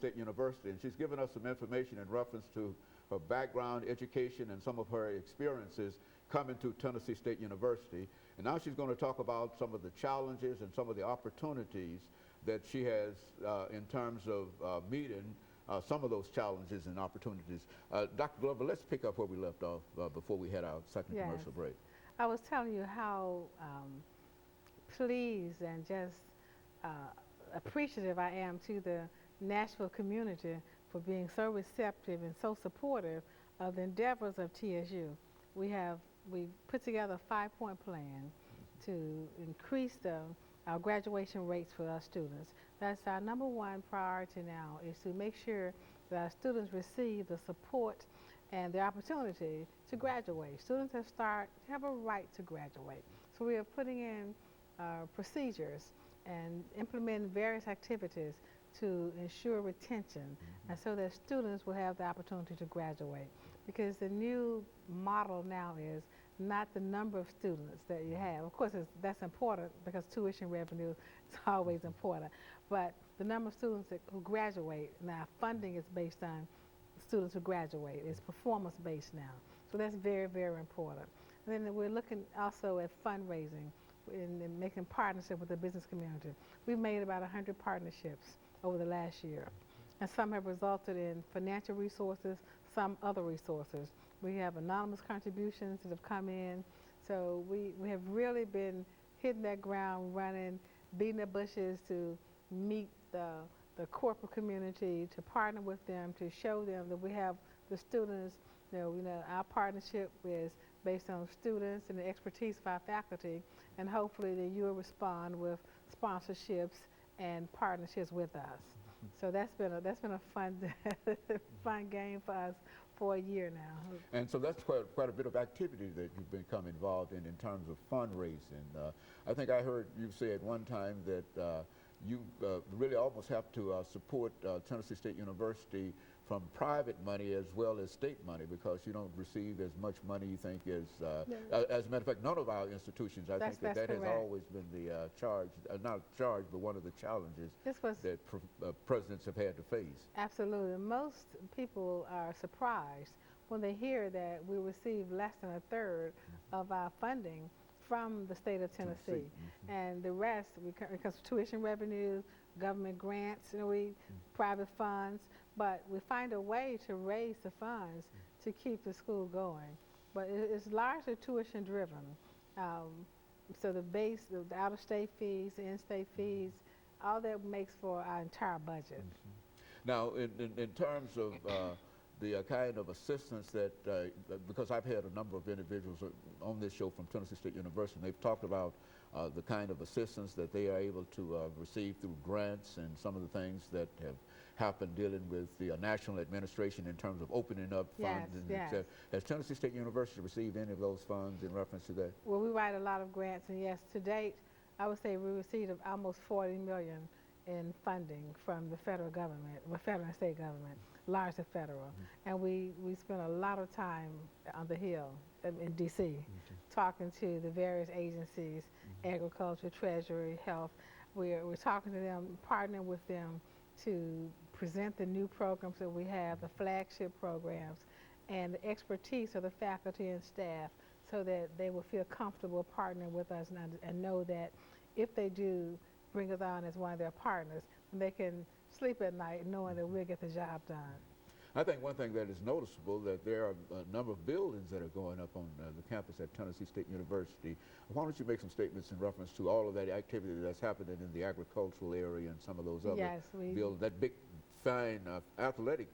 State University, and she's given us some information in reference to her background, education, and some of her experiences coming to Tennessee State University. And now she's going to talk about some of the challenges and some of the opportunities that she has in terms of meeting some of those challenges and opportunities. Dr. Glover, let's pick up where we left off before we head our second commercial break. I was telling you how pleased and just appreciative I am to the Nashville community for being so receptive and so supportive of the endeavors of TSU. We put together a 5-point plan to increase our graduation rates for our students. That's our #1 priority now, is to make sure that our students receive the support and the opportunity to graduate. Students have a right to graduate. So we are putting in procedures and implementing various activities to ensure retention, and so that students will have the opportunity to graduate. Because the new model now is not the number of students that you have. Of course, that's important because tuition revenue is always important, but the number of students who graduate. Now, funding is based on students who graduate. It's performance-based now. So that's very, very important. And then we're looking also at fundraising and making partnership with the business community. We've made about 100 partnerships over the last year. And some have resulted in financial resources, some other resources. We have anonymous contributions that have come in. So we have really been hitting that ground running, beating the bushes to meet the corporate community, to partner with them, to show them that we have the students. Our partnership is based on students and the expertise of our faculty, and hopefully that you will respond with sponsorships and partnerships with us. So that's been a fun fun game for us for a year now. And so that's quite a bit of activity that you've become involved in terms of fundraising. I think I heard you say at one time that you really almost have to support Tennessee State University from private money as well as state money, because you don't receive as much money, you think, as a matter of fact, none of our institutions, I think that has always been the charge, not charge, but one of the challenges that presidents have had to face. Absolutely. Most people are surprised when they hear that we receive less than 1/3 of our funding from the state of Tennessee. And the rest, because of tuition revenue, government grants, private funds, but we find a way to raise the funds to keep the school going. But it's largely tuition driven. So the base, the out-of-state fees, the in-state fees, all that makes for our entire budget. Now, in terms of the kind of assistance that, because I've had a number of individuals on this show from Tennessee State University, and they've talked about the kind of assistance that they are able to receive through grants and some of the things that have happened dealing with the national administration in terms of opening up funds. Has Tennessee State University received any of those funds in reference to that? Well, we write a lot of grants, and yes, to date, I would say we received almost $40 million in funding from the federal government, federal and state government, largely federal. And we spent a lot of time on the Hill in D.C. talking to the various agencies, agriculture, treasury, health. We're talking to them, partnering with them to present the new programs that we have, the flagship programs, and the expertise of the faculty and staff, so that they will feel comfortable partnering with us and know that if they do bring us on as one of their partners, they can sleep at night knowing that we'll get the job done. I think one thing that is noticeable, that there are a number of buildings that are going up on the campus at Tennessee State University. Why don't you make some statements in reference to all of that activity that's happening in the agricultural area and some of those other buildings, that big, fine athletic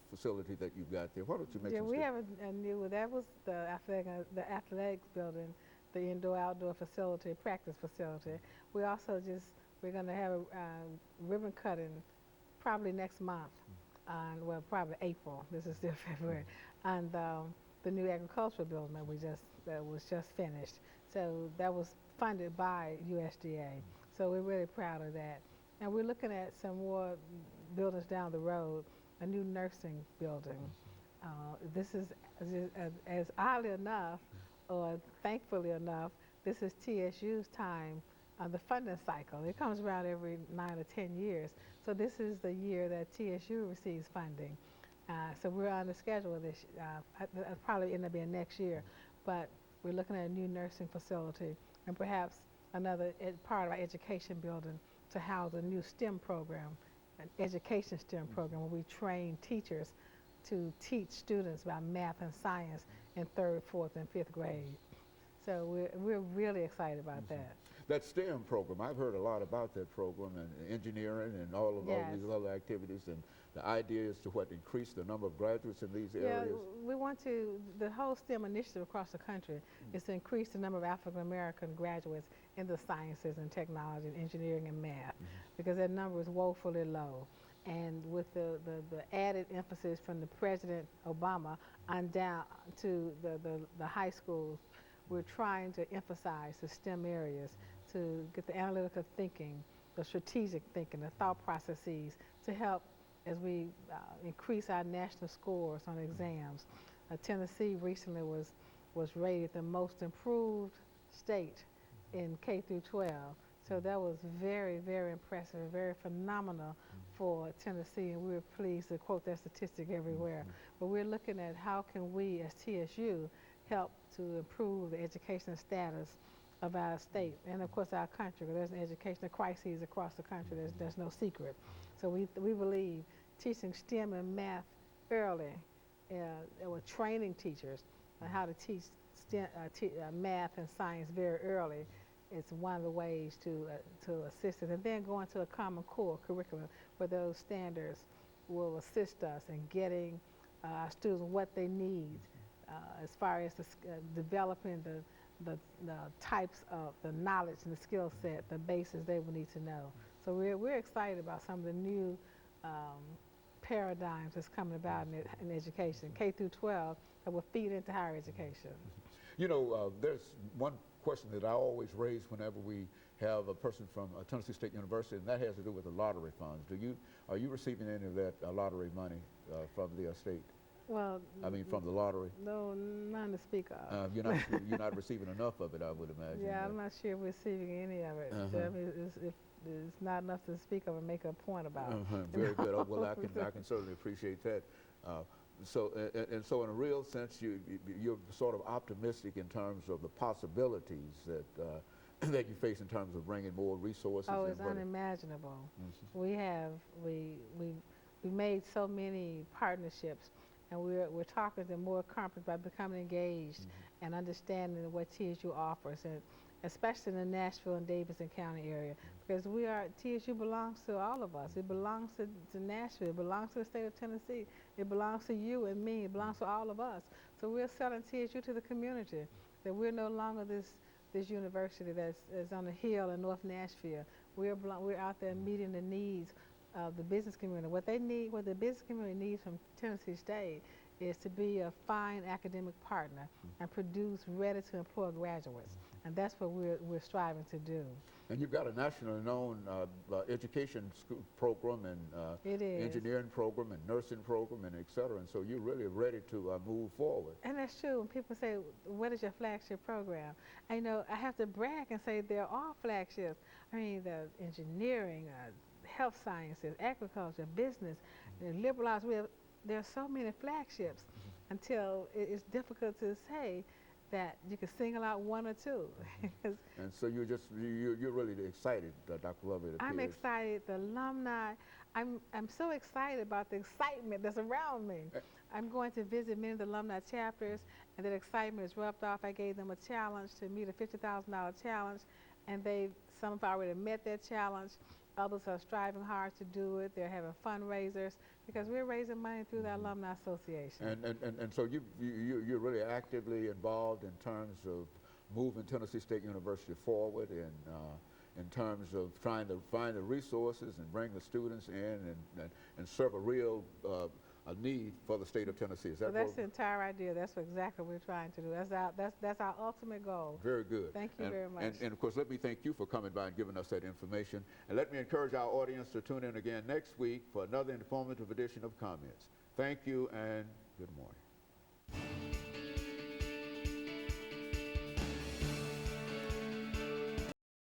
facility that you've got there. Why don't you make some statements? We have a new, that was the athletics building, the indoor-outdoor facility, practice facility. We also we're going to have a ribbon cutting probably next month. Well, probably April. This is still February, and the new agricultural building that was just finished. So that was funded by USDA. So we're really proud of that. And we're looking at some more buildings down the road. A new nursing building. This is as oddly enough, or thankfully enough, this is TSU's time the funding cycle. It comes around every 9 or 10 years. So this is the year that TSU receives funding. So we're on the schedule this, it'll probably end up being next year, but we're looking at a new nursing facility and perhaps another part of our education building to house a new STEM program, an education STEM program where we train teachers to teach students about math and science in 3rd, 4th, and 5th grade. So we're really excited about that. That STEM program, I've heard a lot about that program, and engineering and all of all these other activities, and the idea is to increase the number of graduates in these areas? Yeah, we want to, the whole STEM initiative across the country is to increase the number of African American graduates in the sciences and technology and engineering and math, because that number is woefully low. And with the added emphasis from the President Obama on down to the high schools, we're trying to emphasize the STEM areas to get the analytical thinking, the strategic thinking, the thought processes to help as we increase our national scores on exams. Tennessee recently was rated the most improved state in K through 12. So that was very, very impressive, very phenomenal for Tennessee, and we were pleased to quote that statistic everywhere. But we're looking at how can we as TSU help to improve the education status of our state and of course our country. There's an educational crisis across the country, there's no secret. So we believe teaching STEM and math early, we're training teachers on how to teach STEM, math and science very early. It's one of the ways to assist us, and then going to a common core curriculum where those standards will assist us in getting our students what they need as far as developing the types of the knowledge and the skill set, the basis they will need to know. So we're excited about some of the new paradigms that's coming about in education, K through 12, that will feed into higher education. You know, there's one question that I always raise whenever we have a person from Tennessee State University, and that has to do with the lottery funds. Are you receiving any of that lottery money from the state? Well, I mean, from the lottery? No, none to speak of. You're not receiving enough of it, I would imagine. Yeah, I'm not sure we're receiving any of it. So, I mean, it's not enough to speak of and make a point about. Very good. Oh, well, I can certainly appreciate that. So in a real sense, you're sort of optimistic in terms of the possibilities that that you face in terms of bringing more resources. Oh, it's unimaginable. We made so many partnerships, and we're talking to more companies by becoming engaged and understanding what TSU offers, and especially in the Nashville and Davidson County area, because TSU belongs to all of us. It belongs to Nashville. It belongs to the state of Tennessee. It belongs to you and me. It belongs to all of us. So we're selling TSU to the community, that we're no longer this university that's on a hill in North Nashville. We're out there meeting the needs of the business community. What the business community needs from Tennessee State is to be a fine academic partner and produce ready-to-employ graduates. And that's what we're striving to do. And you've got a nationally known education school program and engineering program and nursing program and et cetera. And so you're really ready to move forward. And that's true. When people say, what is your flagship program? I have to brag and say they're all flagships. I mean, the engineering, health sciences, agriculture, business, liberal arts. There are so many flagships until it's difficult to say that you can single out one or two. And so you're really excited, Dr. Glover. I'm excited. The alumni. I'm so excited about the excitement that's around me. I'm going to visit many of the alumni chapters, and that excitement is rubbed off. I gave them a challenge to meet a $50,000 challenge, and some have already met that challenge. Others are striving hard to do it. They're having fundraisers because we're raising money through the Alumni Association. And so you're really actively involved in terms of moving Tennessee State University forward in terms of trying to find the resources and bring the students in and serve a real a need for the state of Tennessee. Is that that's the entire idea. That's exactly what we're trying to do. That's our ultimate goal. Very good. Thank you very much. And of course, let me thank you for coming by and giving us that information. And let me encourage our audience to tune in again next week for another informative edition of Comments. Thank you and good morning.